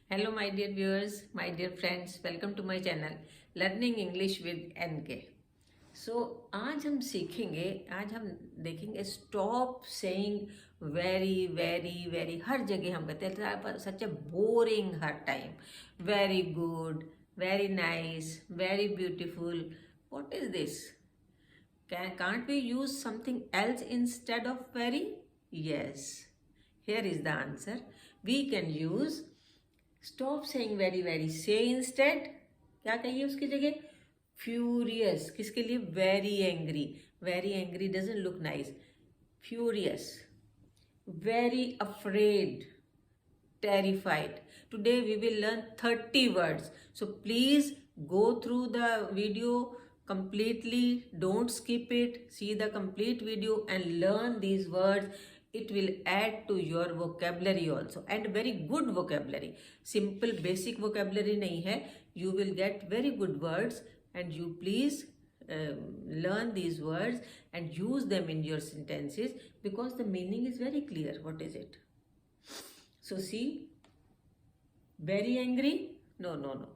Hello my dear viewers, my dear friends, welcome to my channel Learning English with NK. आज हम सीखेंगे, आज हम देखेंगे stop saying very very very. हर जगह हम कहते हैं सच ए बोरिंग हर time. Very good, very nice, very beautiful. What is this? Can't we use something else instead of very? Yes, here is the answer. We can use stop saying very very, से instead क्या कहिए उसकी जगह? Furious. किसके लिए? Very angry. Very angry doesn't look nice. Furious. Very afraid, terrified. Today we will learn 30 words. So please go through the video completely. Don't skip it. See the complete video and learn these words. It will add to your vocabulary also, and very good vocabulary. Simple basic vocabulary nahi hai. You will get very good words, and you please learn these words and use them in your sentences, because the meaning is very clear. What is it? So see, very angry? No, no, no.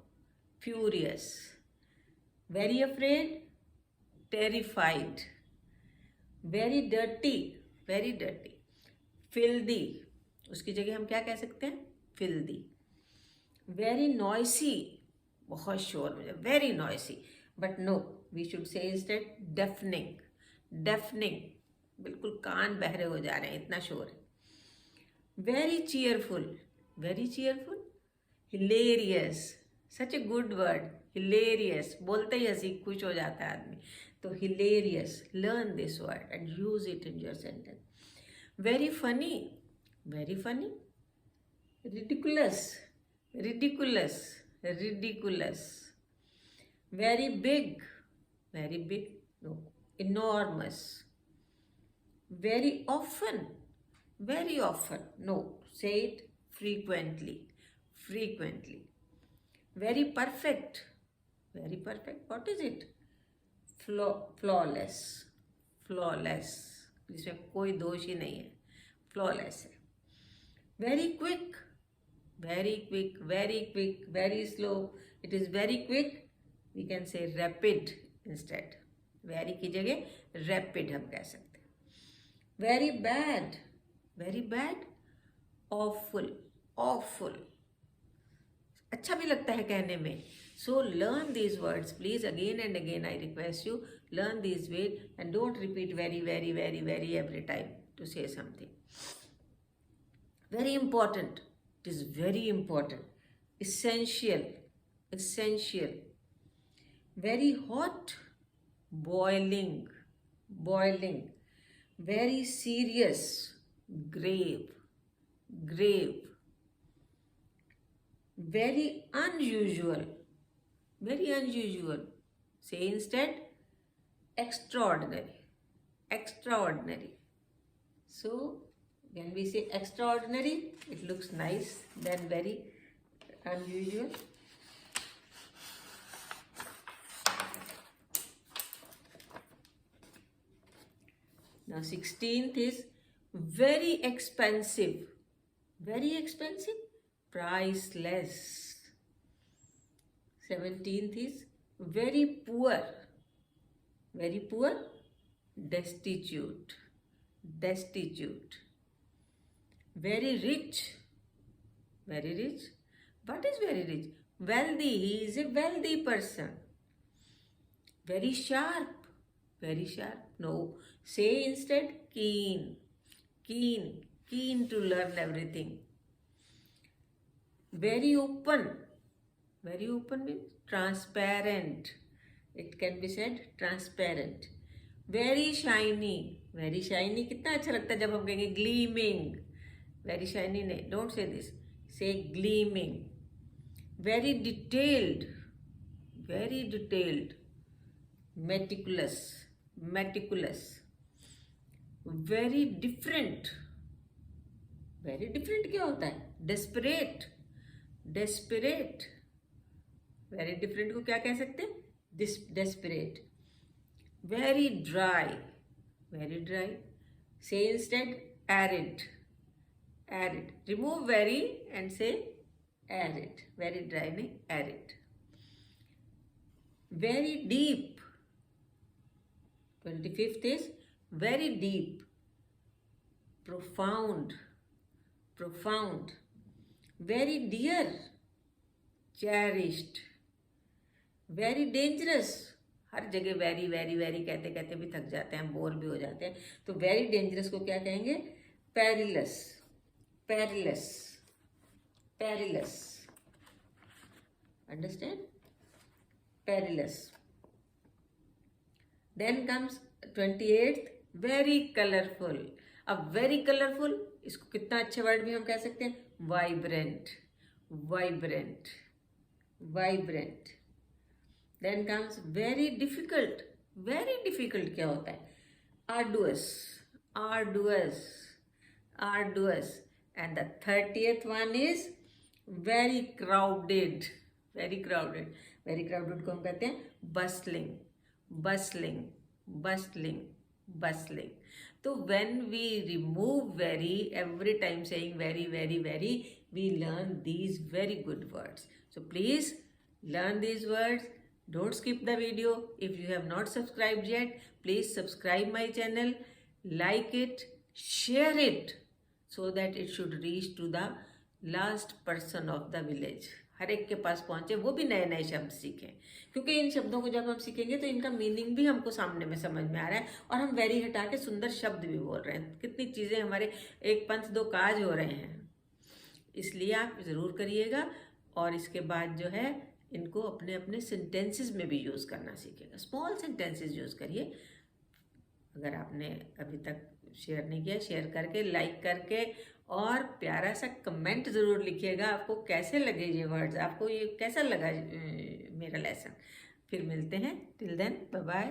Furious. Very afraid? Terrified. Very dirty? Very dirty. Filthy. उसकी जगह हम क्या कह सकते हैं? Filthy. Very noisy. बहुत शोर में, very noisy. But no, we should say instead deafening. Deafening. बिल्कुल कान बहरे हो जा रहे हैं, इतना शोर है. Very cheerful. Very cheerful. Hilarious. Such a good word. Hilarious. बोलते ही हंसी खुश हो जाता है आदमी. तो hilarious. Learn this word and use it in your sentence. Very funny. Very funny. Ridiculous. Ridiculous. Ridiculous. Very big. Very big. No. Enormous. Very often. Very often. No. Say it frequently. Frequently. Very perfect. Very perfect. What is it? Flawless. Flawless. जिसमें कोई दोष ही नहीं है. Flawless है. Very quick. Very quick. Very quick. Very slow. It is very quick. We can say rapid instead. Very की जगह rapid हम कह सकते हैं. Very bad. Very bad. Awful. Awful. अच्छा भी लगता है कहने में. So learn these words, please. Again and again I request you, learn these words and don't repeat very very very very every time to say something. Very important. It is very important. Essential. Essential. Very hot. Boiling. Boiling. Very serious. Grave. Grave. Very unusual. Very unusual. Say instead extraordinary. Extraordinary. So when we say extraordinary, it looks nice than very unusual. Now 16th is very expensive. Very expensive. Priceless. 17th is very poor. Very poor. Destitute. Destitute. Very rich. Very rich. What is very rich? Wealthy. He is a wealthy person. Very sharp. Very sharp. No. Say instead keen. Keen. Keen to learn everything. Very open. Very open means transparent. It can be said transparent. Very shiny. Very shiny कितना अच्छा लगता है जब हम कहेंगे gleaming. Very shiny नहीं. Don't say this. Say gleaming. Very detailed. Very detailed. Meticulous. Meticulous. Very different. Very different क्या होता है? Desperate. Desperate. Very different को क्या कह सकते हैं? Desperate. Very dry. Very dry. Say instead arid. Arid. Remove very and say arid. Very dry नहीं, arid. Very deep. 25th is very deep. Profound. Profound. Very dear. Cherished. Very dangerous. हर जगह very very very कहते कहते भी थक जाते हैं, bore भी हो जाते हैं. तो वेरी डेंजरस को क्या कहेंगे? Perilous. Perilous. Perilous. Understand? Perilous. Then comes 28th, very colorful. अब very colorful, इसको कितना अच्छे वर्ड भी हम कह सकते हैं? Vibrant. Vibrant. Vibrant. Then comes very difficult. Very difficult क्या होता है? Arduous. Arduous. Arduous. And the 30th one is very crowded. Very crowded. Very crowded को हम कहते हैं bustling. Bustling. Bustling. Bustling. So when we remove very, every time saying very, very, very, we learn these very good words. So please learn these words. Don't skip the video. If you have not subscribed yet, please subscribe my channel, like it, share it, so that it should reach to the last person of the village. हर एक के पास पहुंचे, वो भी नए नए शब्द सीखें, क्योंकि इन शब्दों को जब हम सीखेंगे तो इनका मीनिंग भी हमको सामने में समझ में आ रहा है और हम वेरी हटा के सुंदर शब्द भी बोल रहे हैं. कितनी चीज़ें हमारे एक पंथ दो काज हो रहे हैं. इसलिए आप ज़रूर करिएगा और इसके बाद जो है इनको अपने अपने सेंटेंसेस में भी यूज़ करना सीखिएगा. स्मॉल सेंटेंसेस यूज़ करिए. अगर आपने अभी तक शेयर नहीं किया, शेयर करके, लाइक करके और प्यारा सा कमेंट ज़रूर लिखिएगा. आपको कैसे लगे ये वर्ड्स, आपको ये कैसा लगा मेरा लेसन. फिर मिलते हैं. Till then bye bye.